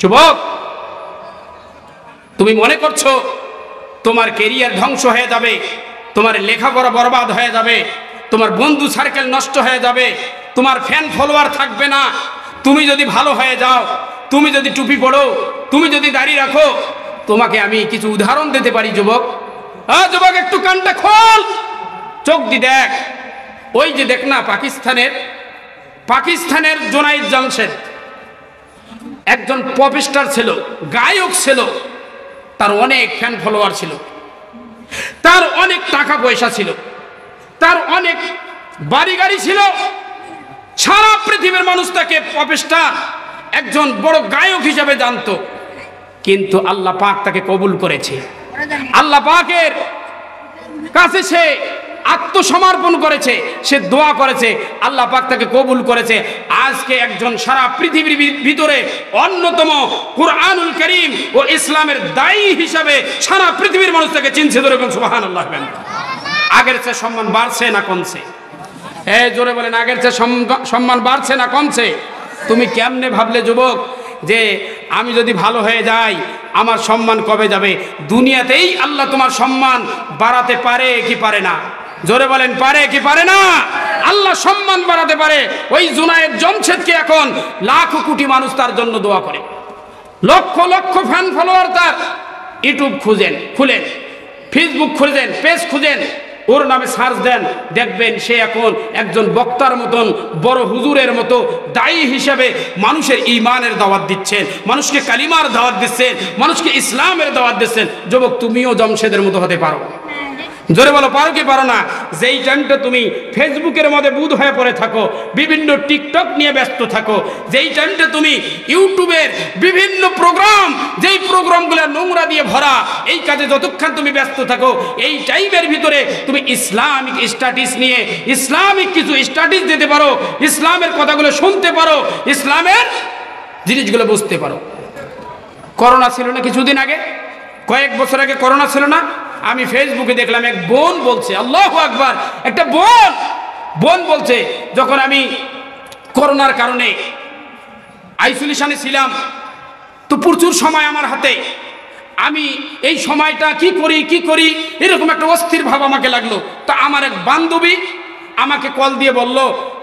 যুবক, তুমি মনে করছো তোমার কেরিয়ার ধ্বংস হয়ে যাবে, তোমার লেখাপড়া বরবাদ হয়ে যাবে, তোমার বন্ধু সার্কেল নষ্ট হয়ে যাবে, তোমার ফ্যান ফলোয়ার থাকবে না তুমি যদি ভালো হয়ে যাও, তুমি যদি টুপি পড়ো, তুমি যদি দাড়ি রাখো। তোমাকে আমি কিছু উদাহরণ দিতে পারি যুবক। যুবক, একটু কানটা খোল, চোখ দি দেখ। ওই যে দেখ না, পাকিস্তানের জোনায়েদ জামশেদ একজন পপ স্টার ছিল, গায়ক ছিল, তার অনেক ফ্যান ফলোয়ার ছিল, তার অনেক টাকা পয়সা ছিল, তার অনেক বাড়ি গাড়ি ছিল। সারা পৃথিবীর মানুষ তাকে পপ স্টার, একজন বড় গায়ক হিসেবে জানতো। কিন্তু আল্লাহ পাক তাকে কবুল করেছে। আল্লাহ পাকের কাছে সে আত্মসমর্পণ করেছে, সে দোয়া করেছে, আল্লাহ পাক তাকে কবুল করেছে। আজকে একজন সারা পৃথিবীর ভিতরে অন্যতম কুরআনুল কারীম ও ইসলামের দায়ী হিসাবে সারা পৃথিবীর মানুষ তাকে চিনছে। ধরে বলুন সুবহানাল্লাহ। আগের চেয়ে সম্মান বাড়ছে না কমছে? জোরে বলেন, আগের চেয়ে সম্মান বাড়ছে না কমছে? তুমি কেমনে ভাবলে যুবক যে আমি যদি ভালো হয়ে যাই আমার সম্মান কবে যাবে? দুনিয়াতেই আল্লাহ তোমার সম্মান বাড়াতে পারে কি পারে না? জোরে বলেন, পারে কি পারে না? আল্লাহ সম্মান বাড়াতে পারে। ওই জোনায়েদ জামশেদকে এখন লাখো কোটি মানুষ তার জন্য দোয়া করে, লক্ষ লক্ষ ফ্যান ফলোয়ার তার। ইউটিউব খুলেন, ফেসবুক খুঁজেন, পেজ খুঁজেন, ওর নামে সার্চ দেন, দেখবেন সে এখন একজন বক্তার মতন, বড় হুজুরের মতো দায়ী হিসাবে মানুষের ঈমানের দাওয়াত দিচ্ছেন, মানুষকে কালিমার দাওয়াত দিচ্ছেন, মানুষকে ইসলামের দাওয়াত দিচ্ছেন। যুবক, তুমিও জামশেদের মতো হতে পারো। জোরে বলো, পারো কি পারো না? যেই টাইমটা তুমি ফেসবুকের মধ্যে বুঁদ হয়ে পড়ে থাকো, বিভিন্ন টিকটক নিয়ে ব্যস্ত থাকো, যেই টাইমটা তুমি ইউটিউবের বিভিন্ন প্রোগ্রাম, যেই প্রোগ্রামগুলো নোংরা দিয়ে ভরা, এই কাজে যতক্ষণ তুমি ব্যস্ত থাকো, এই টাইমের ভিতরে তুমি ইসলামিক স্ট্যাটাস নিয়ে ইসলামিক কিছু স্ট্যাটাস দিতে পারো, ইসলামের কথাগুলো শুনতে পারো, ইসলামের জিনিসগুলো বুঝতে পারো। করোনা ছিল না কিছুদিন আগে, কয়েক বছর আগে করোনা ছিল না? আমি ফেসবুকে দেখলাম এক বোন বলছে, আল্লাহু আকবার, একটা বোন বলছে, যখন আমি করোনার কারণে আইসোলেশনে ছিলাম তো প্রচুর সময় আমার হাতে, আমি এই সময়টা কি করি এরকম একটা অস্থির ভাব আমাকে লাগলো। তা আমার এক বান্ধবী আমাকে কল দিয়ে বলল,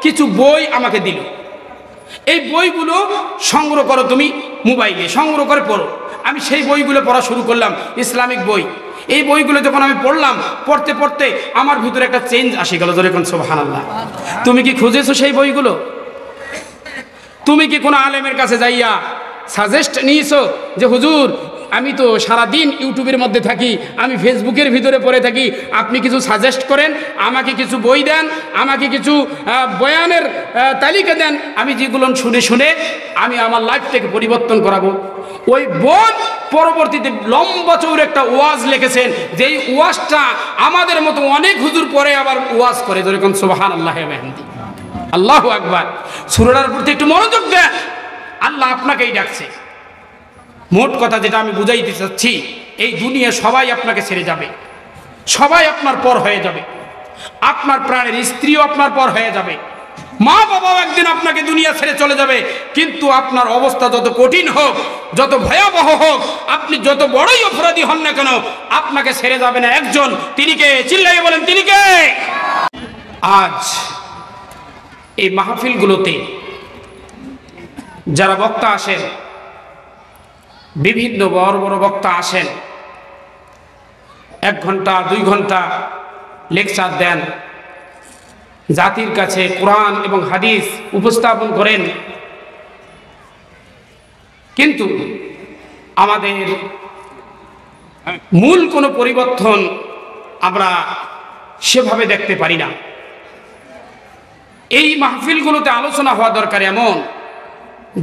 কিছু বই আমাকে দিল, এই বইগুলো সংগ্রহ করো, তুমি মোবাইলে সংগ্রহ করে পড়ো। আমি সেই বইগুলো পড়া শুরু করলাম, ইসলামিক বই। এই বইগুলো যখন আমি পড়লাম, পড়তে পড়তে আমার ভিতরে একটা চেঞ্জ আসে গেল। যেরকম সুবহানাল্লাহ। তুমি কি খুঁজেছো সেই বইগুলো? তুমি কি কোনো আলেমের কাছে যাইয়া সাজেস্ট নিয়েছো যে হুজুর আমি তো সারাদিন ইউটিউবের মধ্যে থাকি, আমি ফেসবুকের ভিতরে পড়ে থাকি, আপনি কিছু সাজেস্ট করেন, আমাকে কিছু বই দেন, আমাকে কিছু বয়ানের তালিকা দেন, আমি যেগুলো শুনে আমি আমার লাইফটাকে পরিবর্তন করাবো। ওই বোন পরবর্তীতে লম্বা চৌড় একটা ওয়াজ লিখেছেন, যেই ওয়াজটা আমাদের মতো অনেক হুজুর পরে আবার ওয়াজ করে। যেরকম সুবহানাল্লাহ ওয়া বিহামদিহি, আল্লাহু আকবার। সূরাটার প্রতি একটু মনোযোগ দেন, আল্লাহ আপনাকেই ডাকছে। মোট কথা যেটা আমি বুঝাইতে চাচ্ছি, এই দুনিয়া সবাই আপনাকে ছেড়ে যাবে, সবাই আপনার পর হয়ে যাবে, আপনার প্রাণের স্ত্রীও আপনার পর হয়ে যাবে, মা বাবাও একদিন আপনাকে দুনিয়া ছেড়ে চলে যাবে। কিন্তু আপনার অবস্থা যত কঠিন হোক, যত ভয়াবহ হোক, আপনি যত বড়ই অপরাধী হন না কেন, আপনাকে ছেড়ে যাবে না একজন। তিনি কে? চিল্লাইয়ে বলেন, তিনি কে? আজ এই মাহফিলগুলোতে যারা বক্তা আসেন, বিভিন্ন বড় বড় বক্তা আসেন, 1 ঘন্টা 2 ঘন্টা লেকচার দেন, জাতির কাছে কোরআন এবং হাদিস উপস্থাপন করেন, কিন্তু আমাদের মূল কোনো পরিবর্তন আমরা সেভাবে দেখতে পারি না। এই মাহফিলগুলোতে আলোচনা হওয়া দরকার এমন,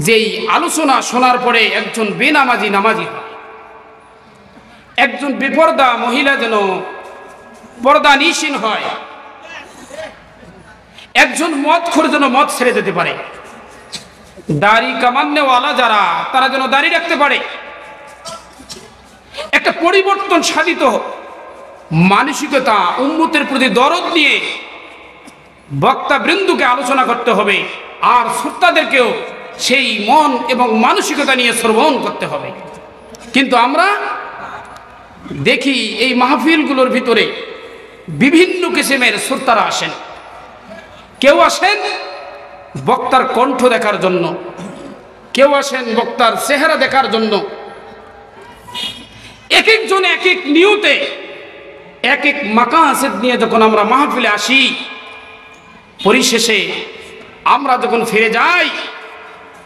যেই আলোচনা শোনার পরে একজন বেনামাজি নামাজি হয়, একজন বেপরদা মহিলা যেন পর্দা নিশীন হয়, একজন মদখোর যেন মদ ছেড়ে যেতে পারে, দাড়ি কামান্নেওয়ালা যারা তারা যেন দাড়ি রাখতে পারে। একটা পরিবর্তন সাধিত মানসিকতা, উম্মতের প্রতি দরদ নিয়ে বক্তা বৃন্দকে আলোচনা করতে হবে। আর শ্রোতাদেরকেও সেই মন এবং মানসিকতা নিয়ে শ্রবণ করতে হবে। কিন্তু আমরা দেখি এই মাহফিলগুলোর ভিতরে বিভিন্ন কিসিমের শ্রোতারা আসেন। কেউ আসেন বক্তার কণ্ঠ দেখার জন্য, কেউ আসেন বক্তার চেহারা দেখার জন্য। এক একজন এক এক নিয়তে এক এক মাকাসিদ নিয়ে যখন আমরা মাহফিলে আসি, পরিশেষে আমরা যখন ফিরে যাই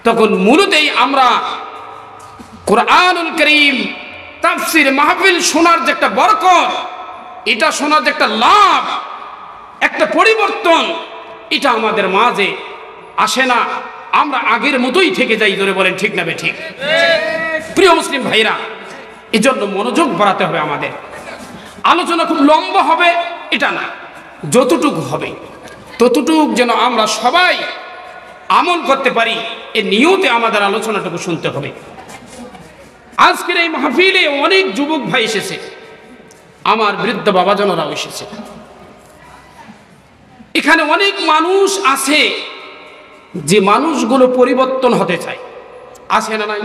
তখন মূলতেই আমরা কোরআনুল কারীম তাফসীর মাহফিল শোনার যে একটা বরকত, এটা শোনার যে একটা লাভ, একটা পরিবর্তন, এটা আমাদের মাঝে আসে না। আমরা আগের মতোই থেকে যাই। ধরে বলেন ঠিক না ঠিক? প্রিয় মুসলিম ভাইরা, এই জন্য মনোযোগ বাড়াতে হবে আমাদের। আলোচনা খুব লম্বা হবে এটা না, যতটুকু হবে ততটুকু যেন আমরা সবাই আমল করতে পারি, এই নিয়তে আমাদের আলোচনাটুকু শুনতে হবে। আজকের এই মাহফিলে অনেক যুবক ভাই এসেছে, আমার বৃদ্ধ বাবাজনেরাও এসেছে। এখানে অনেক মানুষ আছে যে মানুষগুলো পরিবর্তন হতে চায়, আছে না নাই?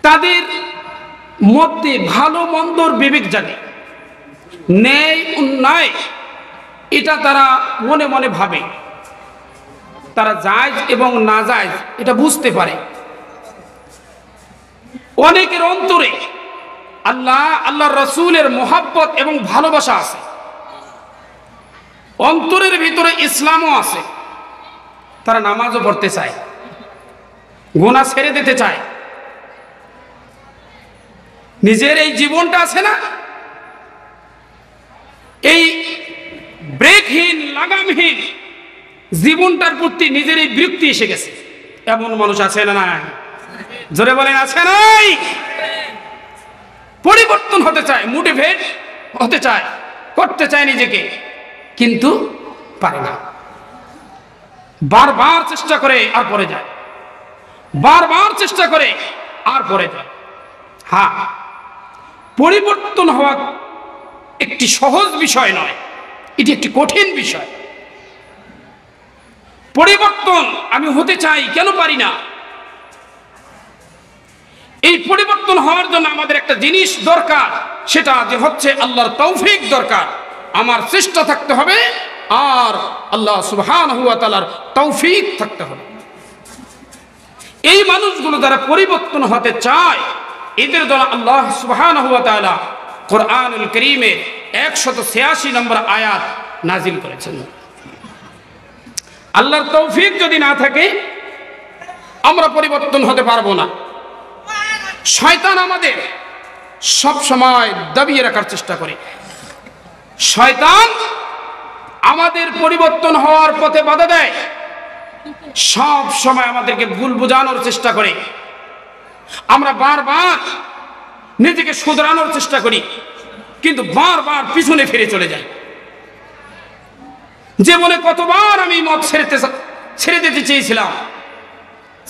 তাদের মধ্যে ভালো মন্দর বিবেক জাগে, ন্যায় অন্যায় এটা তারা মনে মনে ভাবে, তারা জায়েজ এবং না জায়েজ এটা বুঝতে পারে। অনেকের অন্তরে আল্লাহ আল্লাহর রাসূলের মোহাব্বত এবং ভালোবাসা আছে, অন্তরের ভিতরে ইসলামও আছে। তারা নামাজও পড়তে চায়, গুনাহ ছেড়ে দিতে চায়। নিজের এই জীবনটা আছে না, এই ব্রেকহীন লাগামহীন জীবনটার প্রতি নিজের এই বিরক্তি এসে গেছে। এমন মানুষ আছে না নাই? জোরে বলেন আছে নাই? পরিবর্তন হতে চায়, মোটিভেট হতে চায়, করতে চায় নিজেকে, কিন্তু পারে না। বারবার চেষ্টা করে আর পড়ে যায়, বারবার চেষ্টা করে আর পড়ে যায়। হ্যাঁ, পরিবর্তন হওয়া একটি সহজ বিষয় নয়, এটি একটি কঠিন বিষয়। পরিবর্তন আমি হতে চাই, কেন পারি না? এই পরিবর্তন হওয়ার জন্য আমাদের একটা জিনিস দরকার, সেটা যে হচ্ছে আল্লাহর তৌফিক দরকার। আমার চেষ্টা থাকতে হবে আর আল্লাহ সুবহানাহু ওয়া তাআলার তৌফিক থাকতে হবে। এই মানুষগুলো যারা পরিবর্তন হতে চায়, এদের দ্বারা আল্লাহ সুবহানাহু ওয়া তাআলা কোরআনুল কারীমে 186 নম্বর আয়াত নাজিল করেছেন। আল্লাহর তৌফিক যদি না থাকে আমরা পরিবর্তন হতে পারবো না। শয়তান আমাদের সব সময় দাবিয়ে রাখার চেষ্টা করে, শয়তান আমাদের পরিবর্তন হওয়ার পথে বাধা দেয়, সব সময় আমাদেরকে ভুল বোঝানোর চেষ্টা করে। আমরা বারবার নিজেকে শুধরানোর চেষ্টা করি, কিন্তু বারবার পিছনে ফিরে চলে যাই। জীবনে কতবার আমি মদ ছেড়ে দিতে চেয়েছিলাম,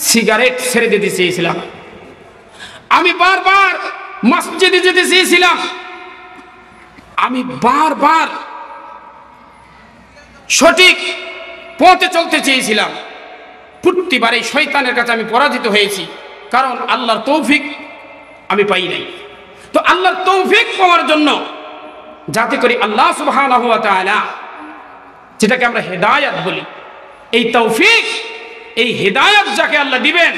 সিগারেট ছেড়ে দিতে চেয়েছিলাম, আমি বারবার মসজিদে যেতে চেয়েছিলাম, আমি বারবার সঠিক পথে চলতে চেয়েছিলাম। প্রতিবার এই শয়তানের কাছে আমি পরাজিত হয়েছি, কারণ আল্লাহর তৌফিক আমি পাই নাই। তো আল্লাহর তৌফিক পাওয়ার জন্য যাতে করে আল্লাহ সুবহানাহু ওয়া তাআলা, যেটাকে আমরা হেদায়েত বলি, এই তৌফিক, এই হেদায়েত যাকে আল্লাহ দিবেন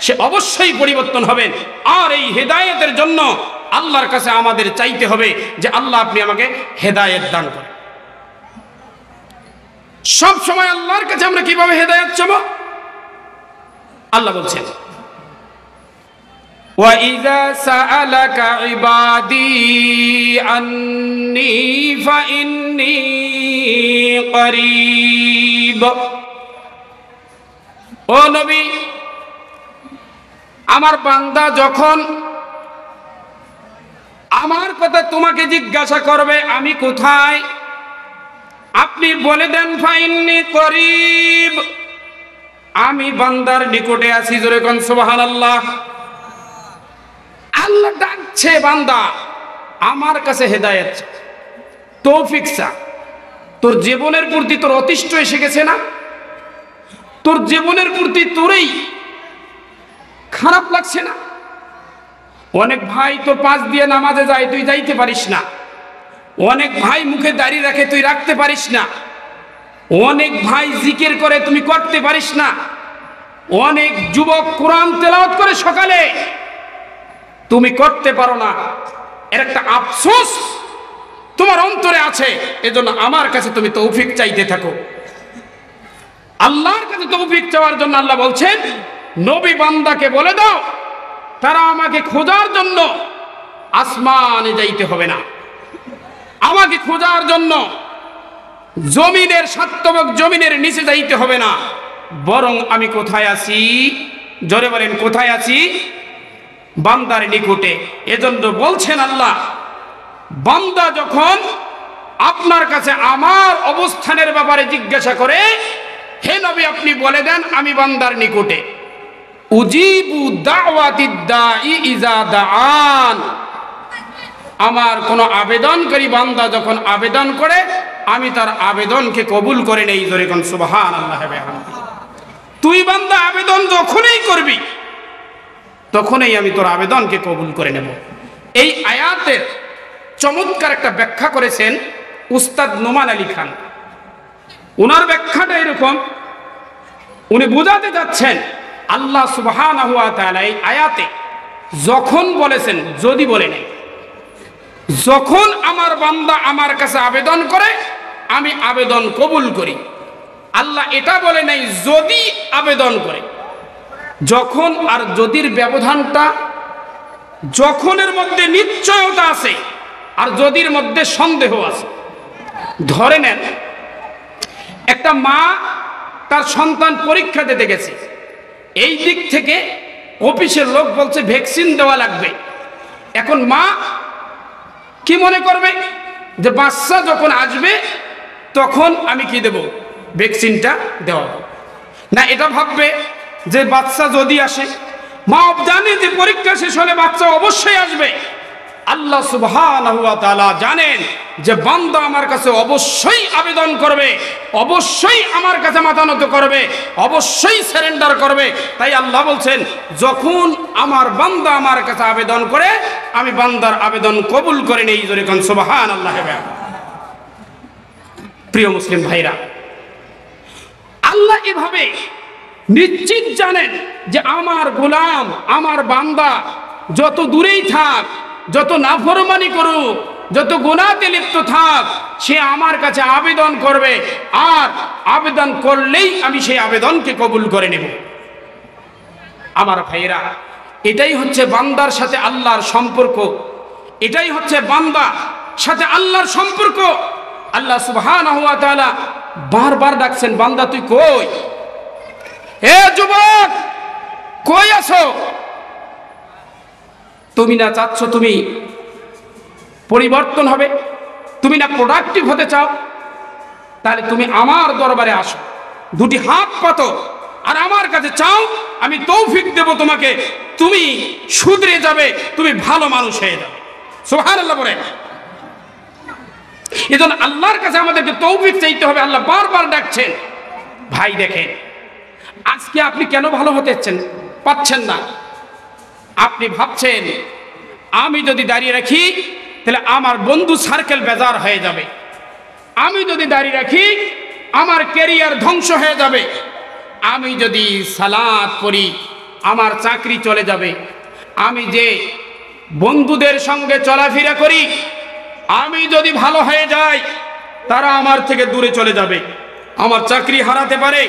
সে অবশ্যই পরিবর্তন হবেন। আর এই হেদায়েতের জন্য আল্লাহর কাছে আমাদের চাইতে হবে যে আল্লাহ আপনি আমাকে হেদায়েত দান করেন। সব সময় আল্লাহর কাছে আমরা কিভাবে হেদায়েত চাবো? আল্লাহ বলছেন, وَإِذَا سَأَلَكَ عِبَادِي عَنِّي فَإِنِّي قَرِيبٌ। ও নবী, আমার বান্দা যখন আমার কথা তোমাকে জিজ্ঞাসা করবে আমি কোথায়, আপনি বলে দেন ফাইন্নি করিব, আমি বান্দার নিকটে আছি। জোরে কোন সুবহানাল্লাহ। আল্লাহ ডাকছে বান্দা আমার কাছে হেদায়েত, তৌফিক চা। তোর জীবনের প্রতি তোর অতিষ্ঠ এসে গেছে না, তোর জীবনের প্রতি তোরই খারাপ লাগছে না? অনেক ভাই তোর পাশ দিয়ে নামাজে যায়, তুই যাইতে পারিস না। অনেক ভাই মুখে দাড়ি রাখে, তুই রাখতে পারিস না। অনেক ভাই জিকির করে, তুমি করতে পারিস না। অনেক যুবক কোরআন তেলাওয়াত করে সকালে, তুমি করতে পারো না। এর একটা আফসোস তোমার অন্তরে আছে। এজন্য আমার কাছে তুমি তৌফিক চাইতে থাকো। আল্লাহর কাছে তৌফিক চাওয়ার জন্য আল্লাহ বলছেন, নবী বান্দাকে বলে দাও তারা আমাকে খোঁজার জন্য আসমানে যাইতে হবে না, আমাকে খোঁজার জন্য জমিনের সাতবক জমিনের নিচে যাইতে হবে না, বরং আমি কোথায় আছি? জোরে বলেন, কোথায় আছি? বান্দার নিকটে। এজন্য বলছেন আল্লাহ, বান্দা যখন আপনার কাছে আমার অবস্থানের ব্যাপারে জিজ্ঞাসা করে, হে নবী আপনি বলে দেন আমি বান্দার নিকটে। উজিবু দাওয়াতিদ দাঈ ইজা দাআন, আমার কোন আবেদনকারী বান্দা যখন আবেদন করে আমি তার আবেদনকে কবুল করে নেই। জোরে কোন সুবহানাল্লাহ। তুই বান্দা আবেদন যখনই করবি তখনই আমি তোর আবেদনকে কবুল করে নেব। এই আয়াতের চমৎকার একটা ব্যাখ্যা করেছেন উস্তাদ নোমান আলী খান। ওনার ব্যাখ্যাটা এরকম, উনি বোঝাতে যাচ্ছেন আল্লাহ সুবহানাহু ওয়া তাআলা এই আয়াতে যখন বলেছেন, যদি বলে নেই, যখন আমার বান্দা আমার কাছে আবেদন করে আমি আবেদন কবুল করি। আল্লাহ এটা বলে নাই যদি আবেদন করে। যখন আর যদির ব্যবধানটা, যখনের মধ্যে নিশ্চয়তা আছে আর যদির মধ্যে সন্দেহ আছে। ধরে নেন একটা মা তার সন্তান পরীক্ষা দিতে গেছে, এই দিক থেকে অফিসের লোক বলছে ভ্যাকসিন দেওয়া লাগবে। এখন মা কি মনে করবে যে বাচ্চা যখন আসবে তখন আমি কি দেব? ভ্যাকসিনটা দেওয়া না। এটা ভাববে যে বাচ্চা যদি আসে, মা জানে যে পরীক্ষা শেষ হলে বাচ্চা অবশ্যই আসবে। আল্লাহ সুবহানাহু ওয়া তাআলা জানেন যে বান্দা আমার কাছে অবশ্যই আবেদন করবে, অবশ্যই আমার কাছে মাথা নত করবে, অবশ্যই সারেন্ডার করবে। তাই আল্লাহ বলছেন যখন আমার বান্দা আমার কাছে আবেদন করে আমি বান্দার আবেদন কবুল করে নেই। জোরে কোন সুবহানাল্লাহ। প্রিয় মুসলিম ভাইরা, আল্লাহ এভাবে নিশ্চিত জানেন যে আমার গোলাম, আমার বান্দা যত দূরেই থাক, যত নাফরমানি করুক, যত গুনাহতে লিপ্ত থাক, সে আমার কাছে আবেদন করবে, আর আবেদন করলেই আমি সেই আবেদনকে কবুল করে নেব। আমার ভাইয়েরা, এটাই হচ্ছে বান্দার সাথে আল্লাহর সম্পর্ক, এটাই হচ্ছে বান্দার সাথে আল্লাহর সম্পর্ক। আল্লাহ সুবহানাহু ওয়া তাআলা বারবার ডাকছেন, বান্দা তুই কই? এ যুবক কই আছো? তুমি না চাচ্ছ তুমি পরিবর্তন হবে, তুমি না প্রোডাক্টিভ হতে চাও, তাহলে তুমি আমার দরবারে আসো, দুটি হাত পাতো আর আমার কাছে চাও, আমি তৌফিক দেব তোমাকে, তুমি শুধরে যাবে, তুমি ভালো মানুষ হয়ে যাবে। সুবহানাল্লাহ বলে। এজন্য আল্লাহর কাছে আমাদেরকে তৌফিক চাইতে হবে। আল্লাহ বারবার ডাকছেন। ভাই দেখেন, আজকে আপনি কেন ভালো হতে পাচ্ছেন না? আপনি ভাবছেন আমি যদি দাঁড়িয়ে রাখি তাহলে আমার বন্ধু সার্কেল বেজার হয়ে যাবে, আমি যদি দাঁড়িয়ে রাখি আমার ক্যারিয়ার ধ্বংস হয়ে যাবে, আমি যদি সালাত পড়ি আমার চাকরি চলে যাবে, আমি যে বন্ধুদের সঙ্গে চলাফেরা করি আমি যদি ভালো হয়ে যাই তারা আমার থেকে দূরে চলে যাবে, আমার চাকরি হারাতে পারে,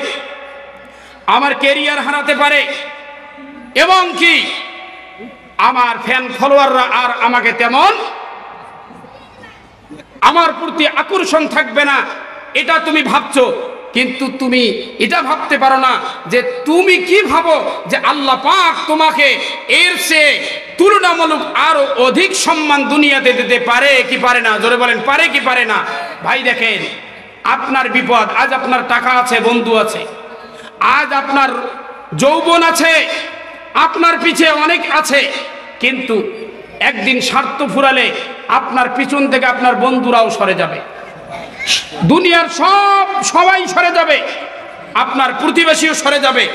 আমার ক্যারিয়ার হারাতে পারে, এবং কি আমার ফ্যান ফলোয়াররা আর আমাকে তেমন আমার প্রতি আকর্ষণ থাকবে না। এটা তুমি ভাবছো, কিন্তু তুমি এটা ভাবতে পারো না যে তুমি কি ভাবো যে আল্লাহ পাক তোমাকে এর চেয়ে তুলনামূলক আরো অধিক সম্মান দুনিয়াতে দিতে পারে কি পারে না? জোরে বলেন, পারে কি পারে না? ভাই দেখেন, আপনার বিপদ, আজ আপনার টাকা আছে, বন্ধু আছে, আজ আপনার যৌবন আছে, আপনার পিছে অনেক আছে, কিন্তু একদিন স্বার্থ ফুরালে আপনার পিছন থেকে আপনার বন্ধুরাও সরে যাবে, দুনিয়ার সবাই সরে যাবে। আপনার প্রতিবেশীও সরে যাবে,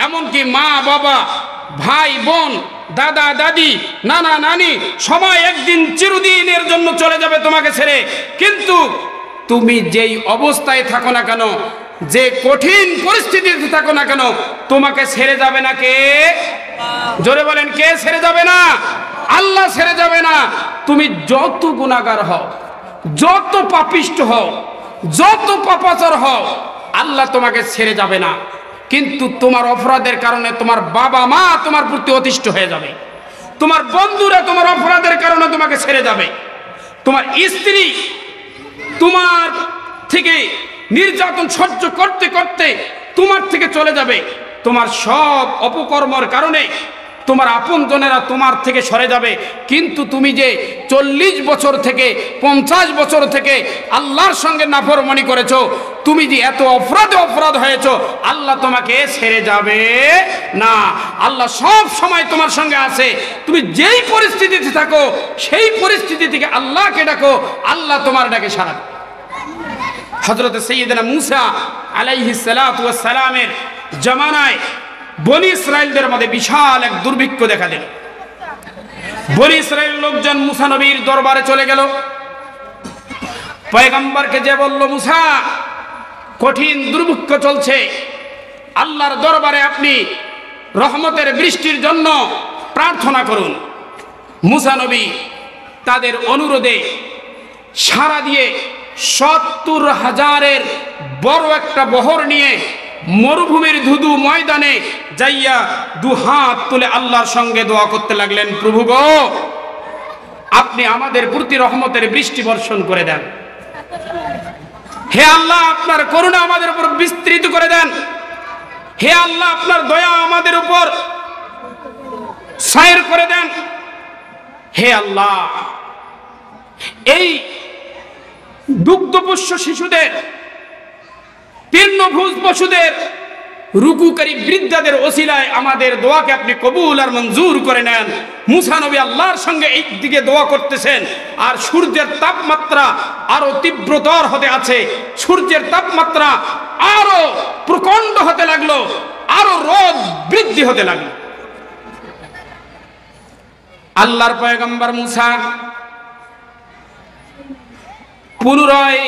এমনকি মা বাবা ভাই বোন দাদা দাদি নানা নানি সবাই একদিন চিরদিনের জন্য চলে যাবে তোমাকে ছেড়ে। কিন্তু তুমি যেই অবস্থায় থাকো না কেন, যে কঠিন পরিস্থিতিতে থাকো না কেন, তোমাকে ছেড়ে যাবে না কে? জোরে বলেন, কে ছেড়ে যাবে না? আল্লাহ ছেড়ে যাবে না। তুমি যত গুনাহগার হও, যত পাপিষ্ট হও, যত পাপাচার হও, আল্লাহ তোমাকে ছেড়ে যাবে না। কিন্তু তোমার অপরাধের কারণে তোমার বাবা মা তোমার প্রতি অতিষ্ঠ হয়ে যাবে, তোমার বন্ধুরা তোমার অপরাধের কারণে তোমাকে ছেড়ে যাবে, তোমার স্ত্রী তোমার থেকে নির্যাতন সহ্য করতে করতে তোমার থেকে চলে যাবে। তোমার সব অপকর্মের কারণে তোমার আপনজনেরা তোমার থেকে সরে যাবে। কিন্তু তুমি যে 40 বছর থেকে 50 বছর থেকে আল্লাহর সঙ্গে নাফরমানি করেছো, তুমি যে এত অপরাধ হয়েছো, আল্লাহ তোমাকে ছেড়ে যাবে না। আল্লাহ সব সময় তোমার সঙ্গে আছে। তুমি যেই পরিস্থিতিতে থাকো সেই পরিস্থিতি থেকে আল্লাহকে ডাকো, আল্লাহ তোমার ডাকে সাড়া দেবে। হযরত সাইয়্যিদনা মূসা আলাইহিস সালাতু ওয়াস সালামের জামানায় বনি ইসরাইলদের মধ্যে বিশাল এক দুর্ভিক্ষ দেখা দিল। বনি ইসরাইল লোকজন মূসা নবীর দরবারে চলে গেল। পয়গম্বরকে যে বলল, মূসা কঠিন দুর্ভিক্ষ চলছে, আল্লাহর দরবারে আপনি রহমতের বৃষ্টির জন্য প্রার্থনা করুন। মূসা নবী তাদের অনুরোধে সাড়া দিয়ে 70,000-এর বড় একটা বহর নিয়ে মরুভূমির ধুধু ময়দানে যাইয়া দুহাত তুলে আল্লাহর সঙ্গে দোয়া করতে লাগলেন, প্রভু গো, আপনি আমাদের প্রতি রহমতের বৃষ্টি বর্ষণ করে দেন। হে আল্লাহ, আপনার করুণা আমাদের উপর বিস্তৃত করে দেন। হে আল্লাহ, আপনার দয়া আমাদের উপর সায়ের করে দেন। হে আল্লাহ, এই দুগ্ধপোষ্য শিশুদের, তৃণভোজ পশুদের, রুকুকারী বৃদ্ধাদের ওসিলায় আমাদের দোয়াকে আপনি কবুল আর মঞ্জুর করে নেন। মূসা নবী আল্লাহর সঙ্গে এই দিকে দোয়া করতেছেন, আর সূর্যের তাপমাত্রা আরো তীব্রতর হতে আছে। সূর্যের তাপমাত্রা আরো প্রচণ্ড হতে লাগলো, আরো রোদ বৃদ্ধি হতে লাগলো। আল্লাহর পয়গম্বর মূসা পুনরায়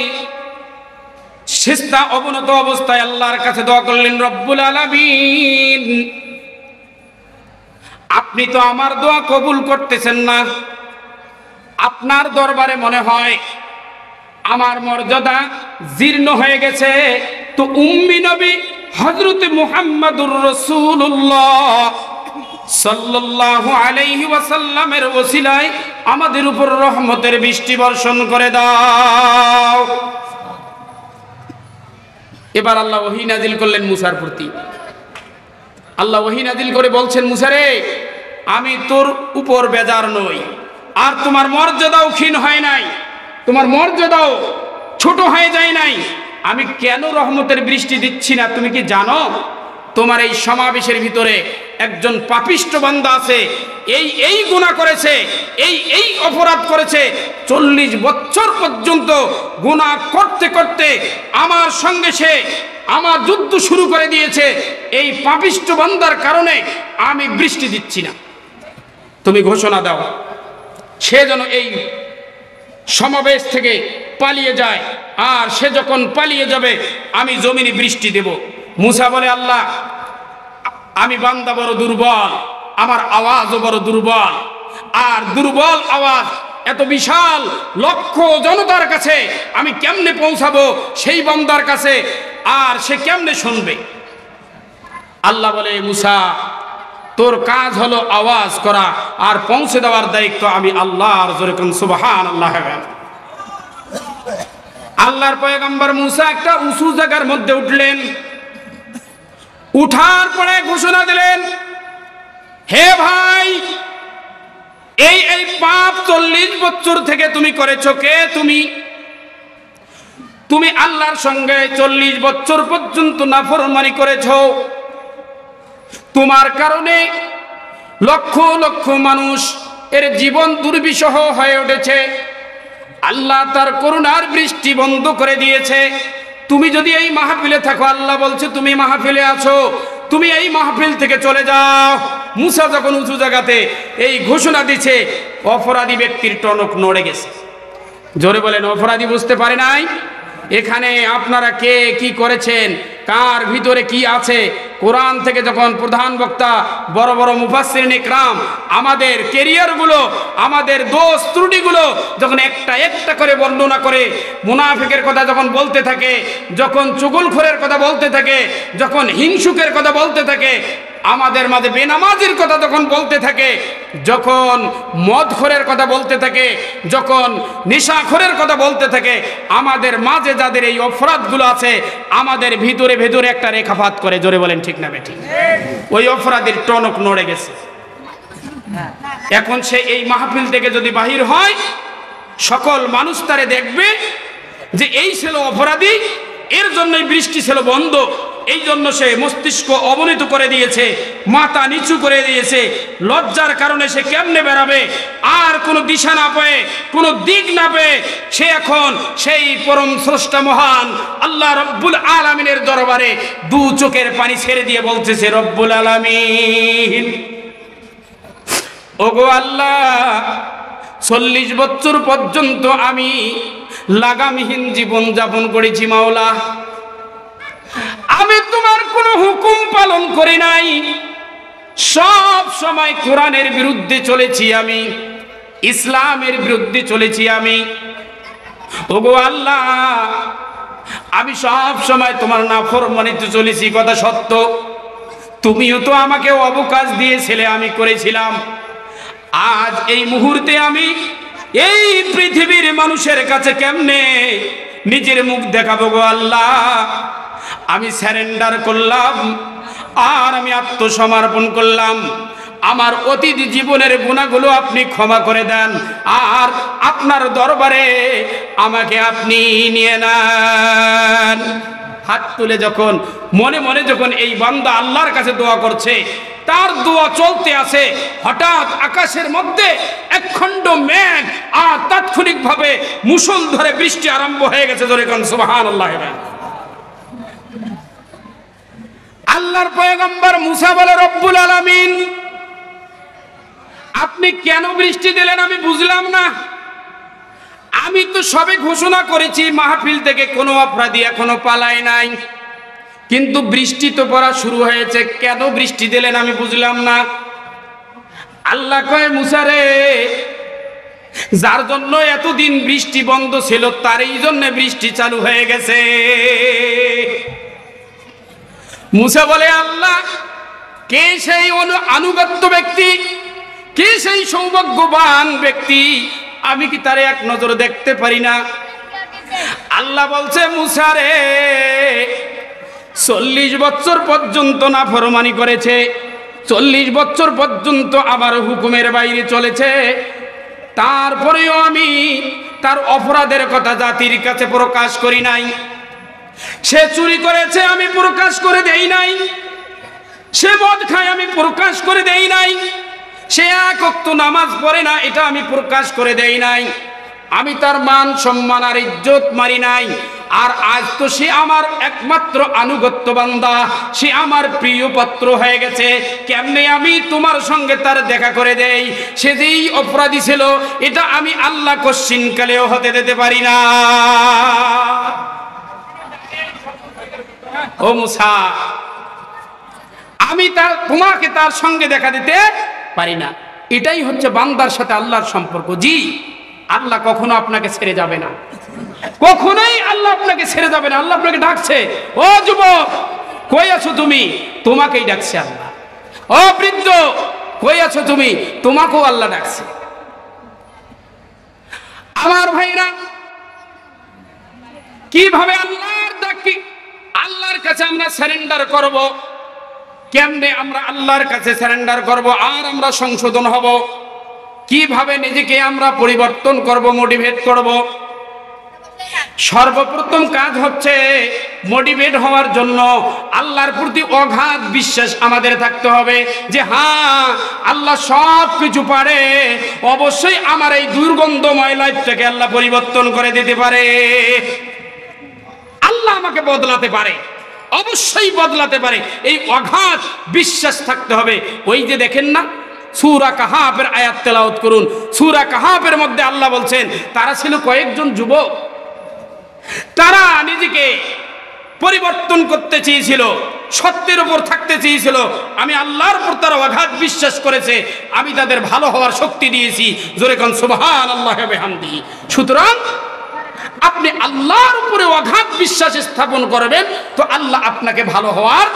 সিজদা অবনত অবস্থায় আল্লাহর কাছে দোয়া করলেন, রব্বুল আলামিন, আপনি তো আমার দোয়া কবুল করতেছেন না। আপনার দরবারে মনে হয় আমার মর্যাদা জীর্ণ হয়ে গেছে। তো উম্মি নবী হযরত মুহাম্মদুর রাসূলুল্লাহ সাল্লাল্লাহু আলাইহি ওয়াসাল্লামের ওসিলায় আমাদের উপর রহমতের বৃষ্টি বর্ষণ করে দাও। এবার আল্লাহ ওহী নাজিল করলেন মূসার প্রতি। আল্লাহ ওহী নাজিল করে বলছেন, মূসা রে, আমি তোর উপর বেজার নই, আর তোমার মর্যাদাও ক্ষীণ হয় নাই, তোমার মর্যাদাও ছোট হয়ে যায় নাই। আমি কেন রহমতের বৃষ্টি দিচ্ছি না তুমি কি জানো? তোমার এই সমাবেশের ভিতরে একজন পাপিষ্ট বান্দা আছে, এই গুনাহ করেছে, এই অপরাধ করেছে, 40 বছর পর্যন্ত গুনাহ করতে করতে আমার সঙ্গে সে আমার যুদ্ধ শুরু করে দিয়েছে। এই পাপিষ্ট বান্দার কারণে আমি বৃষ্টি দিচ্ছি না। তুমি ঘোষণা দাও, সে যেন এই সমাবেশ থেকে পালিয়ে যায়, আর সে যখন পালিয়ে যাবে আমি জমিনে বৃষ্টি দেব। মূসা বলে, আল্লাহ, আমি বান্দা বড় দুর্বল, আমার আওয়াজও বড় দুর্বল, আর দুর্বল আওয়াজ এত বিশাল লক্ষ জনতার কাছে আমি কেমনে পৌঁছাবো সেই বান্দার কাছে, আর সে কেমনে শুনবে? আল্লাহ বলে, মূসা, তোর কাজ হলো আওয়াজ করা, আর পৌঁছে দেওয়ার দায়িত্ব আমি আল্লাহর। জোরে কোন সুবহানাল্লাহ। আল্লাহর পয়গম্বর মূসা একটা উঁচু জায়গার মধ্যে উঠলেন। উঠার পরে ঘোষণা দিলেন, হে ভাই, এই পাপ 40 বছর থেকে তুমি করেছো। কে তুমি? তুমি আল্লাহর সঙ্গে 40 বছর পর্যন্ত নাফরমানি করেছো। তোমার কারণে লক্ষ লক্ষ মানুষ এর জীবন দুর্বিষহ হয়ে উঠেছে। আল্লাহ তার করুণার বৃষ্টি বন্ধ করে দিয়েছে। তুমি যদি এই মাহফিলে থাকো, আল্লাহ বলছে তুমি মাহফিলে আছো, তুমি এই মাহফিল থেকে চলে যাও। মুসা যখন উঁচু জায়গাতে এই ঘোষণা দিচ্ছে, অপরাধী ব্যক্তির টনক নড়ে গেছে। জোরে বলেন, অপরাধী বুঝতে পারে নাই। এখানে আপনারা কে কি করেছেন, কার ভিতরে কি আছে, কোরআন থেকে যখন প্রধান বক্তা বড় বড় মুফাসসিরিন ইকরাম আমাদের ক্যারিয়ারগুলো, আমাদের দোষ ত্রুটিগুলো যখন একটা একটা করে বর্ণনা করে, মুনাফিকের কথা যখন বলতে থাকে, যখন চুগলখোরের কথা বলতে থাকে, যখন হিংসুকের কথা বলতে থাকে, আমাদের মাঝে বেনামাজির কথা যখন বলতে থাকে, যখন মদখোরের কথা বলতে থাকে, যখন নেশাখোরের কথা বলতে থাকে, আমাদের মাঝে যাদের এই অপরাধগুলো আছে, আমাদের ভিতরে ভিতরে একটা রেখাপাত করে। জোরে বলেন ঠিক না বেঠিক? ওই অপরাধীর টনক নড়ে গেছে। এখন সে এই মাহফিল থেকে যদি বাহির হয়, সকল মানুষ তারে দেখবে যে এই ছিল অপরাধী, এর জন্যই বৃষ্টি ছিল বন্ধ, এই জন্য সে মস্তিষ্ক অবনীত করে দিয়েছে, মাথা নিচু করে দিয়েছে। লজ্জার কারণে সে কেমনে বেরাবে, আর কোনো দিশা না পেয়ে, কোনো দিক না পেয়ে সে এখন সেই পরম স্রষ্টা মহান আল্লাহ রব্বুল আলামিনের দরবারে দু চোখের পানি ছেড়ে দিয়ে বলতেছে, রব্বুল আলামিন, ওগো আল্লাহ, 40 বছর পর্যন্ত আমি লাগামহীন জীবন যাপন করেছি মাওলা, আমি তোমার কোনো হুকুম পালন করি নাই, সব সময় কোরআনের বিরুদ্ধে চলেছি, আমি ইসলামের বিরুদ্ধে চলেছি। আমি ওগো আল্লাহ, আমি সব সময় তোমার নাফরমানিতে চলেছি, কথা সত্য। তুমিও তো আমাকে অবকাশ দিয়েছিলে, আমি করেছিলাম। আজ এই মুহূর্তে আমি এই পৃথিবীর মানুষের কাছে কেমনে নিজের মুখ দেখাবো গো আল্লাহ? আমি স্যারেন্ডার করলাম, আর আমি আত্মসমর্পণ করলাম। আমার অতীত জীবনের গুনাহগুলো আপনি ক্ষমা করে দেন, আর আপনার দরবারে আমাকে আপনি নিয়ে নেন। হাত তুলে যখন মনে মনে যখন এই বান্দা আল্লাহর কাছে দোয়া করছে, তার দোয়া চলতে আছে, হঠাৎ আকাশের মধ্যে একখণ্ড মেঘ আর তাৎক্ষণিকভাবে মুষলধারে বৃষ্টি আরম্ভ হয়ে গেছে। জোরে কোন সুবহানাল্লাহ। আল্লাহর পয়গম্বর মুসা বলে, রব্বুল আলামিন, আপনি কেন বৃষ্টি দিলেন আমি বুঝলাম না। আমি তো সবে ঘোষণা করেছি মাহফিল থেকে কোনো অপরাধী এখনো পালায় নাই, কিন্তু বৃষ্টি তো পড়া শুরু হয়েছে, কেন বৃষ্টি দিলেন আমি বুঝলাম না। আল্লাহ কয়, মুসা রে, যার জন্য এতদিন বৃষ্টি বন্ধ ছিল, তারই জন্য বৃষ্টি চালু হয়ে গেছে। মুসা বলে, আল্লাহ, কে সেই আনুগত্য ব্যক্তি, কে সেই সৌভাগ্যবান ব্যক্তি, আমি কি তারে এক নজর দেখতে পারি না? আল্লাহ বলছে, মুসা রে, 40 বছর পর্যন্ত নাফরমানি করেছে, 40 বছর পর্যন্ত আমার হুকুমের বাইরে চলেছে, তারপরেও আমি তার অপরাধের কথা জাতির কাছে প্রকাশ করি নাই। সে চুরি করেছে, আমি প্রকাশ করে দেই নাই। সে মদ খায়, আমি প্রকাশ করে দেই নাই। সে এক ওয়াক্ত নামাজ পড়ে না, এটা আমি প্রকাশ করে দেই নাই। আমি তার মান সম্মান আর ইজ্জত মারি নাই। আর আজ তো সে আমার একমাত্র আনুগত্য বান্দা, সে আমার প্রিয় পাত্র হয়ে গেছে। কেমনে আমি তোমার সঙ্গে তার দেখা করে দেই? সে যেই অপরাধী ছিল, এটা আমি আল্লাহ কশ্চিনকালেও হতে দিতে পারি না। ও মুসা, আমি তোমাকে তার সঙ্গে দেখা দিতে পারি না। এটাই হচ্ছে বান্দার সাথে আল্লাহর সম্পর্ক। জি, আল্লাহ কখনো আপনাকে ছেড়ে যাবে না, কখনোই আল্লাহ আপনাকে ছেড়ে যাবে না। আল্লাহ আপনাকে ডাকছে, ও যুবক কই আছো তুমি? তোমাকেই ডাকছে আল্লাহ। ও বৃদ্ধ কই আছো তুমি? তোমাকেও আল্লাহ ডাকছে। আমার ভাইরা, কিভাবে আল্লাহর ডাকি, আল্লাহর কাছে আমরা সারেন্ডার করব? কেমনে আমরা আল্লাহর কাছে সারেন্ডার করব আর আমরা সংশোধন হব? কিভাবে নিজেকে আমরা পরিবর্তন করব, মোটিভেট করব? সর্বপ্রথম কাজ হচ্ছে মোটিভেট হওয়ার জন্য আল্লাহর প্রতি অগাধ বিশ্বাস আমাদের থাকতে হবে যে হ্যাঁ, আল্লাহ সব কিছু পারে, অবশ্যই আমার এই দুর্গন্ধময় লাইফটাকে আল্লাহ পরিবর্তন করে দিতে পারে। আল্লাহ আমাকে বদলাতে পারে, অবশ্যই বদলাতে পারে, এই অগাধ বিশ্বাস থাকতে হবে। ওই যে দেখেন না, সূরা কাহাফের আয়াত তেলাওয়াত করুন। সূরা কাহাফের মধ্যে আল্লাহ বলছেন তারা ছিল কয়েকজন যুবক, তারা নিজেকে পরিবর্তন করতে চেয়েছিল, সত্যের উপর থাকতে চেয়েছিল। আমি আল্লাহর উপর তারা অগাধ বিশ্বাস করেছে, আমি তাদের ভালো হওয়ার শক্তি দিয়েছি। জোরে কোন সুবহানাল্লাহি ওয়া বিহামদিহি। সুতরাং আপনি আল্লাহর উপরে অগাধ বিশ্বাস স্থাপন করবেন তো আল্লাহ আপনাকে ভালো হওয়ার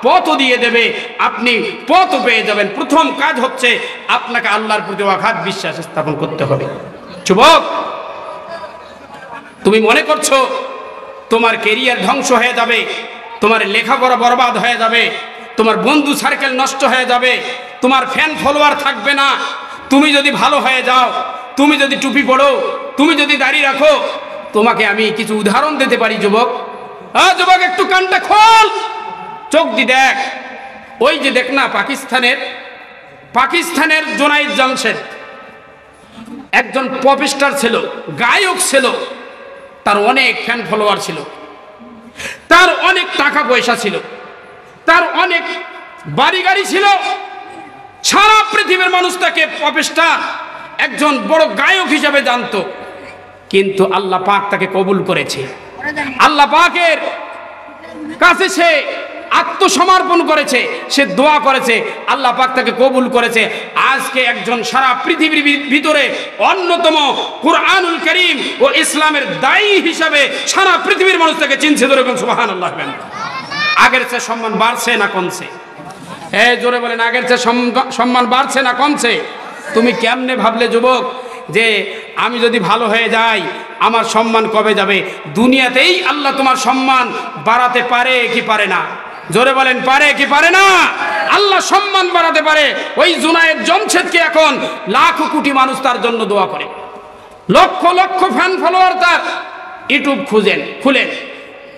পথও দিয়ে দেবে, আপনি পথও পেয়ে যাবেন। প্রথম কাজ হচ্ছে আপনাকে আল্লাহর প্রতি অগাধ বিশ্বাস স্থাপন করতে হবে। যুবক, তুমি মনে করছো তোমার কেরিয়ার ধ্বংস হয়ে যাবে, তোমার লেখাপড়া বরবাদ হয়ে যাবে, তোমার বন্ধু সার্কেল নষ্ট হয়ে যাবে, তোমার ফ্যান ফলোয়ার থাকবে না, তুমি যদি ভালো হয়ে যাও, তুমি যদি টুপি পড়ো, তুমি যদি দাড়ি রাখো। তোমাকে আমি কিছু উদাহরণ দিতে পারি যুবক। যুবক একটু কানটা খোল, চোখ দি দেখ। ওই যে দেখ না, পাকিস্তানের জোনায়েদ জামশেদ একজন পপ স্টার ছিল, গায়ক ছিল, তার অনেক ফ্যান ফলোয়ার ছিল, তার অনেক টাকা পয়সা ছিল, তার অনেক বাড়ি গাড়ি ছিল। সারা পৃথিবীর মানুষ তাকে পপ স্টার, একজন বড় গায়ক হিসেবে জানতো। কিন্তু আল্লাহ পাক তাকে কবুল করেছে। আল্লাহ পাকের কাছে সে আত্মসমর্পণ করেছে, সে দোয়া করেছে, আল্লাহ পাক তাকে কবুল করেছে। আজকে একজন সারা পৃথিবীর ভিতরে অন্যতম কুরআনুল কারীম ও ইসলামের দায়ী হিসাবে সারা পৃথিবীর মানুষ তাকে চিনছে। ধরে বলেন সুবহানাল্লাহ। আগের চেয়ে সম্মান বাড়ছে না কমছে? জোরে বলেন, আগের চেয়ে সম্মান বাড়ছে না কমছে? তুমি কেমনে ভাবলে যুবক যে আমি যদি ভালো হয়ে যাই আমার সম্মান কবে যাবে? দুনিয়াতেই আল্লাহ তোমার সম্মান বাড়াতে পারে কি পারে না? জোরে বলেন, পারে কি পারে না? আল্লাহ সম্মান বাড়াতে পারে। ওই জোনায়েদ জামশেদকে এখন লাখো কোটি মানুষ তার জন্য দোয়া করে, লক্ষ লক্ষ ফ্যান ফলোয়ার তার। ইউটিউব খুলেন,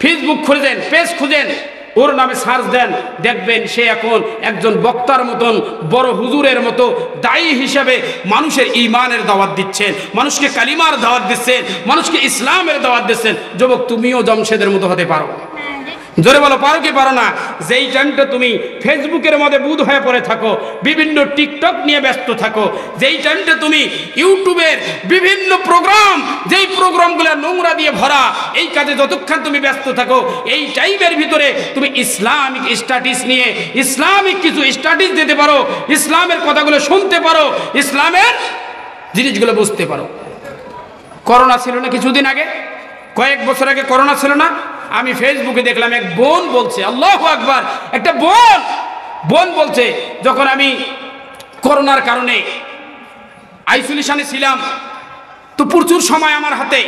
ফেসবুক খুঁজেন, পেজ খুঁজেন, ওর নামে সার্চ দেন, দেখবেন সে এখন একজন বক্তার মতন, বড় হুজুরের মতো দায়ী হিসেবে মানুষের ঈমানের দাওয়াত দিচ্ছেন, মানুষকে কালিমার দাওয়াত দিচ্ছেন, মানুষকে ইসলামের দাওয়াত দিচ্ছেন। যুবক, তুমিও জামশেদের মতো হতে পারো। জোরে বলো, পারো কি পারো না? যেই টাইমটা তুমি ফেসবুকের মধ্যে বুঁদ হয়ে পড়ে থাকো, বিভিন্ন টিকটক নিয়ে ব্যস্ত থাকো, যেই টাইমটা তুমি ইউটিউবের বিভিন্ন প্রোগ্রাম, যেই প্রোগ্রামগুলো নোংরা দিয়ে ভরা, এই কাজে যতক্ষণ তুমি ব্যস্ত থাকো, এই টাইমের ভিতরে তুমি ইসলামিক স্ট্যাটাস নিয়ে ইসলামিক কিছু স্ট্যাটাস দিতে পারো, ইসলামের কথাগুলো শুনতে পারো, ইসলামের জিনিসগুলো বুঝতে পারো। করোনা ছিল না কিছুদিন আগে, কয়েক বছর আগে করোনা ছিল না? আমি ফেসবুকে দেখলাম এক বোন বলছে, আল্লাহু আকবার, একটা বোন বলছে, যখন আমি করোনার কারণে আইসোলেশনে ছিলাম তো প্রচুর সময় আমার হাতে,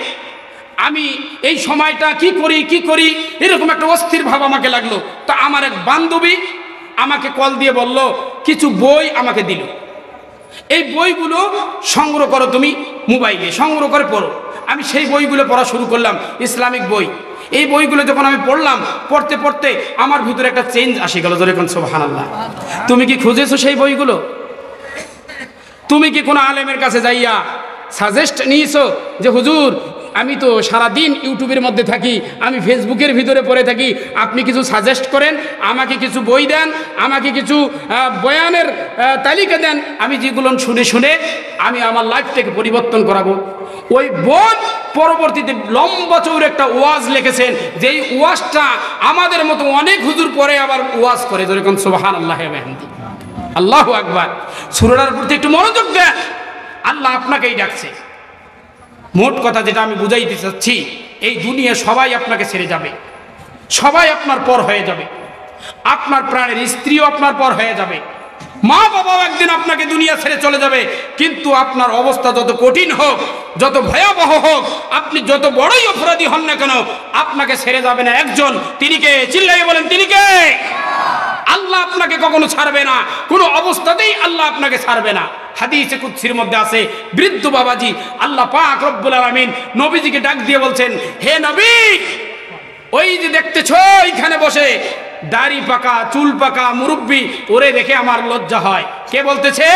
আমি এই সময়টা কি করি এরকম একটা অস্থির ভাব আমাকে লাগলো। তা আমার এক বান্ধবী আমাকে কল দিয়ে বলল, কিছু বই আমাকে দিল, এই বইগুলো সংগ্রহ করো, তুমি মোবাইলে সংগ্রহ করে পড়ো। আমি সেই বইগুলো পড়া শুরু করলাম, ইসলামিক বই। এই বইগুলো যখন আমি পড়লাম, পড়তে পড়তে আমার ভিতরে একটা চেঞ্জ আসে গেল। জোরে কোন সুবহানাল্লাহ। তুমি কি খুঁজেছো সেই বইগুলো? তুমি কি কোনো আলেমের কাছে যাইয়া সাজেস্ট নিয়েছো যে হুজুর আমি তো সারাদিন ইউটিউবের মধ্যে থাকি, আমি ফেসবুকের ভিতরে পড়ে থাকি, আপনি কিছু সাজেস্ট করেন, আমাকে কিছু বই দেন, আমাকে কিছু বয়ানের তালিকা দেন, আমি যেগুলো শুনে আমি আমার লাইফটাকে পরিবর্তন করাবো? ওই বোন পরবর্তীতে লম্বা চৌড়ে একটা ওয়াজ লিখেছেন, যেই ওয়াজটা আমাদের মতো অনেক হুজুর পরে আবার ওয়াজ করে। যেরকম সুবহানাল্লাহ ওয়া বিহামদিহি, আল্লাহু আকবার। সূরাটার প্রতি একটু মনোযোগ দেন, আল্লাহ আপনাকেই ডাকছে। মোট কথা যেটা আমি বুঝাইতে চাচ্ছি, এই দুনিয়া সবাই আপনাকে ছেড়ে যাবে, সবাই আপনার পর হয়ে যাবে, আপনার প্রাণের স্ত্রীও আপনার পর হয়ে যাবে, মা বাবাও একদিন আপনাকে দুনিয়া ছেড়ে চলে যাবে। কিন্তু আপনার অবস্থা যত কঠিন হোক, যত ভয়াবহ হোক, আপনি যত বড়ই অপরাধী হন না কেন, আপনাকে ছেড়ে যাবে না একজন। তিনি কে? চিল্লাইয়ে বলেন, তিনি কে? আল্লাহ আপনাকে কখনো ছাড়বে না, কোনো অবস্থাতেই আল্লাহ আপনাকে ছাড়বে না। হাদিসে কুদসির মধ্যে আছে, বৃদ্ধ বাবাজি আল্লাহ পাক রব্বুল আলামিন নবীজিকে ডাক দিয়ে বলছেন, হে নবী, ওই যে দেখতেছো এইখানে বসে দাড়ি পাকা, চুল পাকা মুরব্বী, ওরে দেখে আমার লজ্জা হয়। কে বলতেছে?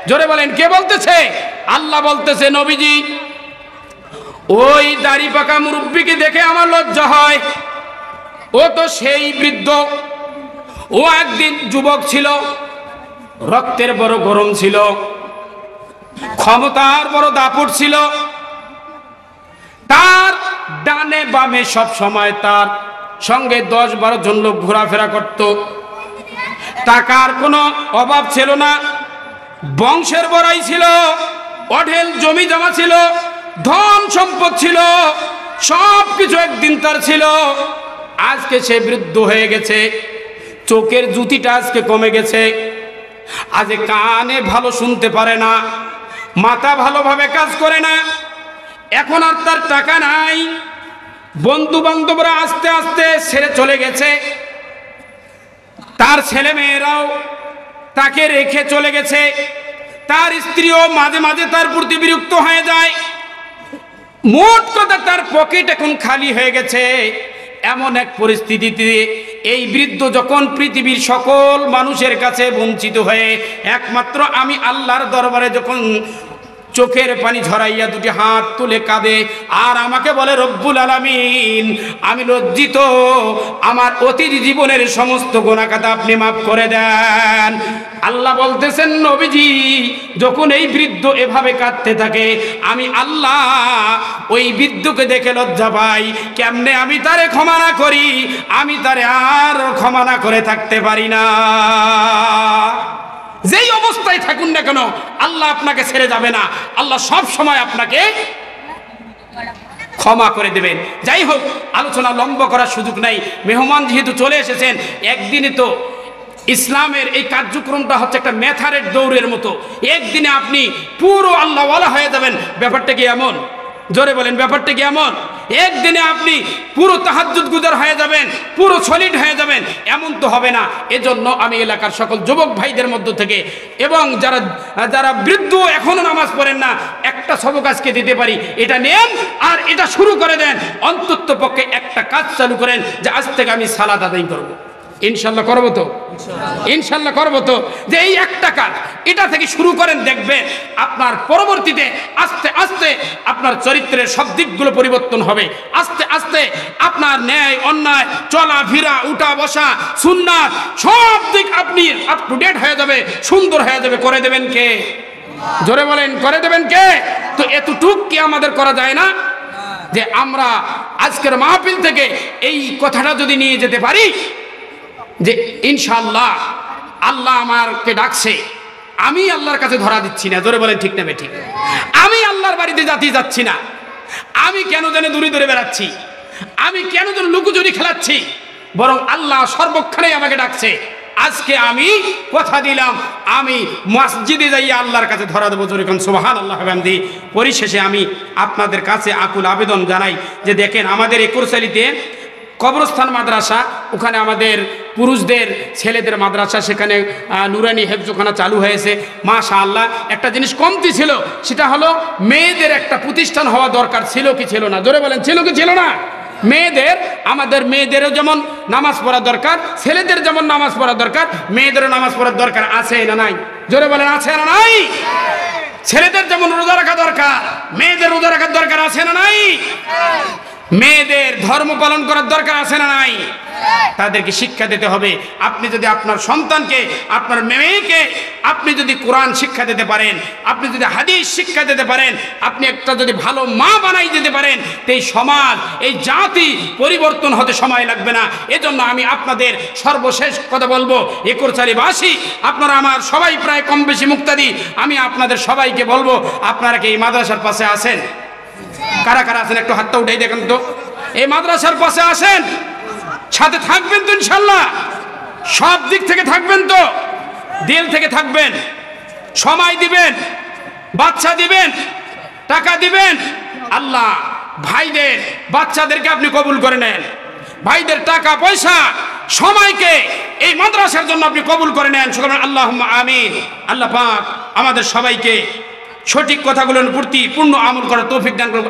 জোরে বলেন, কে বলতেছে? আল্লাহ বলতেছে, নবীজি ওই দাড়ি পাকা মুরব্বীকে দেখে আমার লজ্জা হয়। ও তো সেই বৃদ্ধ, ও একদিন যুবক ছিল, রক্তের বড় গরম ছিল, ক্ষমতার বড় দাপট ছিল, তার ডানে বামে সব সময় তার সঙ্গে 10-12 জন লোক ঘোরাফেরা করত। টাকার কোনো অভাব ছিল না, বংশের বড়াই ছিল, অঢেল জমি জমা ছিল, ধন সম্পদ ছিল, সব কিছু একদিন তার ছিল। আজকে সে বৃদ্ধ হয়ে গেছে, চোখের জ্যোতিটা আজকে কমে গেছে, আজ কানে ভালো শুনতে পারে না, মাথা ভালোভাবে কাজ করে না, এখন আর তার টাকা নাই, বন্ধু বান্ধবরা আস্তে আস্তে ছেড়ে চলে গেছে, তার ছেলে মেয়েরাও তাকে রেখে চলে গেছে, তার স্ত্রীও মাঝে মাঝে তার প্রতি বিরক্ত হয়ে যায়। মোট কথা তার পকেট এখন খালি হয়ে গেছে। এমন এক পরিস্থিতিতে এই বৃদ্ধ যখন পৃথিবীর সকল মানুষের কাছে বঞ্চিত হয়ে একমাত্র আমি আল্লাহর দরবারে যখন চোখের পানি ঝরাইয়া দুটি হাত তুলে কাঁদে আর আমাকে বলে, রব্বুল আলামিন, আমি লজ্জিত, আমার অতীত জীবনের সমস্ত গুনাহ খাতা আপনি মাফ করে দেন। আল্লাহ বলতেছেন, নবীজি যখন এই বৃদ্ধ এভাবে কাঁদতে থাকে, আমি আল্লাহ ওই বৃদ্ধকে দেখে লজ্জা পাই। কেমনে আমি তারে ক্ষমা না করি? আমি তারে আর ক্ষমা না করে থাকতে পারি না। যেই অবস্থায় থাকুন না কেন, আল্লাহ আপনাকে ছেড়ে যাবে না, আল্লাহ সব সময় আপনাকে ক্ষমা করে দেবেন। যাই হোক, আলোচনা লম্বা করার সুযোগ নাই, মেহমান যেহেতু চলে এসেছেন। একদিনে তো ইসলামের এই কার্যক্রমটা হচ্ছে একটা মেথারের দৌড়ের মতো, একদিনে আপনি পুরো আল্লাহওয়ালা হয়ে যাবেন। ব্যাপারটা কি এমন? জোরে বলেন, ব্যাপারটা কি এমন? একদিনে আপনি পুরো তাহাজ্জুদ গুজার হয়ে যাবেন, পুরো সলিড হয়ে যাবেন, এমন তো হবে না। এজন্য আমি এলাকার সকল যুবক ভাইদের মধ্য থেকে এবং যারা যারা বৃদ্ধ এখনো নামাজ পড়েন না, একটা সবক আজকে দিতে পারি, এটা নেন আর এটা শুরু করে দেন। অন্তত পক্ষে একটা কাজ চালু করেন যে আজ থেকে আমি সালাত আদায় করবো। ইনশাল্লাহ করবো তো? ইনশাল্লাহ করবো তো? যে এই একটা কাজ এটা থেকে শুরু করেন, দেখবেন আপনার পরবর্তীতে আস্তে আস্তে আপনার চরিত্রের সব দিকগুলো পরিবর্তন হবে। আস্তে আস্তে আপনার ন্যায় অন্যায়, চলাফেরা, উঠা বসা, সুন্নাত, সব দিক আপনি আপ টু ডেট হয়ে যাবে, সুন্দর হয়ে যাবে। করে দেবেন কে? জোরে বলেন, করে দেবেন কে? তো এতটুক কি আমাদের করা যায় না যে আমরা আজকের মাহফিল থেকে এই কথাটা যদি নিয়ে যেতে পারি যে ইনশাআল্লাহ আল্লাহ আমাকে ডাকছে, আমি আল্লাহর কাছে ধরা দিচ্ছি না। জোরে বলেন, ঠিক না ঠিক? আমি আল্লাহর বাড়িতে যাচ্ছি না, আমি কেন যেন দূরে দূরে বেড়াচ্ছি, আমি কেন যেন লুকোচুরি খেলাচ্ছি, বরং আল্লাহ সর্বক্ষণেই আমাকে ডাকছে। আজকে আমি কথা দিলাম, আমি মসজিদে যাইয়া আল্লাহর কাছে ধরা দেবো। জোরে কোন সুবহানাল্লাহ হামদি। পরিশেষে আমি আপনাদের কাছে আকুল আবেদন জানাই যে দেখেন, আমাদের এই কোরসালিতে কবরস্থান মাদ্রাসা, ওখানে আমাদের পুরুষদের ছেলেদের মাদ্রাসা, সেখানে নুরানি হেফজখানা চালু হয়েছে। মাশাআল্লাহ। একটা জিনিস কমতি ছিল, সেটা হলো মেয়েদের একটা প্রতিষ্ঠান হওয়া দরকার। ছিল কি ছিল না? জোরে বলেন, ছিল কি ছিল না? মেয়েদের, আমাদের মেয়েদেরও যেমন নামাজ পড়া দরকার, ছেলেদের যেমন নামাজ পড়া দরকার, মেয়েদেরও নামাজ পড়ার দরকার। আছে না নাই? জোরে বলেন, আছে না নাই? ছেলেদের যেমন রোজা রাখা দরকার, মেয়েদের রোজা রাখার দরকার। আছে না নাই? মেয়েদের ধর্ম পালন করার দরকার। আছে না নাই? তাদেরকে শিক্ষা দিতে হবে। আপনি যদি আপনার সন্তানকে, আপনার মেয়েকে আপনি যদি কোরআন শিক্ষা দিতে পারেন, আপনি যদি হাদিস শিক্ষা দিতে পারেন, আপনি একটা যদি ভালো মা বানাই দিতে পারেন, এই সমাজ, এই জাতি পরিবর্তন হতে সময় লাগবে না। এজন্য আমি আপনাদের সর্বশেষ কথা বলবো, একরচালীবাসী, আপনারা আমার সবাই প্রায় কম বেশি মুক্তাদি, আমি আপনাদের সবাইকে বলবো, আপনারা কি এই মাদ্রাসার পাশে আছেন? কারা কারা আছেন একটু হাতটা উঠাই দেখেন তো। এই মাদ্রাসার পাশে আছেন, সাথে থাকবেন তো ইনশাল্লাহ? সব দিক থেকে থাকবেন তো? দিল থেকে থাকবেন, সময় দিবেন, বাচ্চা দিবেন, টাকা দিবেন। আল্লাহ ভাইদের, বাচ্চাদেরকে আপনি কবুল করে নেন, ভাইদের টাকা পয়সা সময়কে এই মাদ্রাসার জন্য আপনি কবুল করে নেন। সকলে আল্লাহুম্মা আমিন। আল্লাহ পাক আমাদের সবাইকে সঠিক কথাগুলোর প্রতি পূর্ণ আমল করার তৌফিক দান করুন।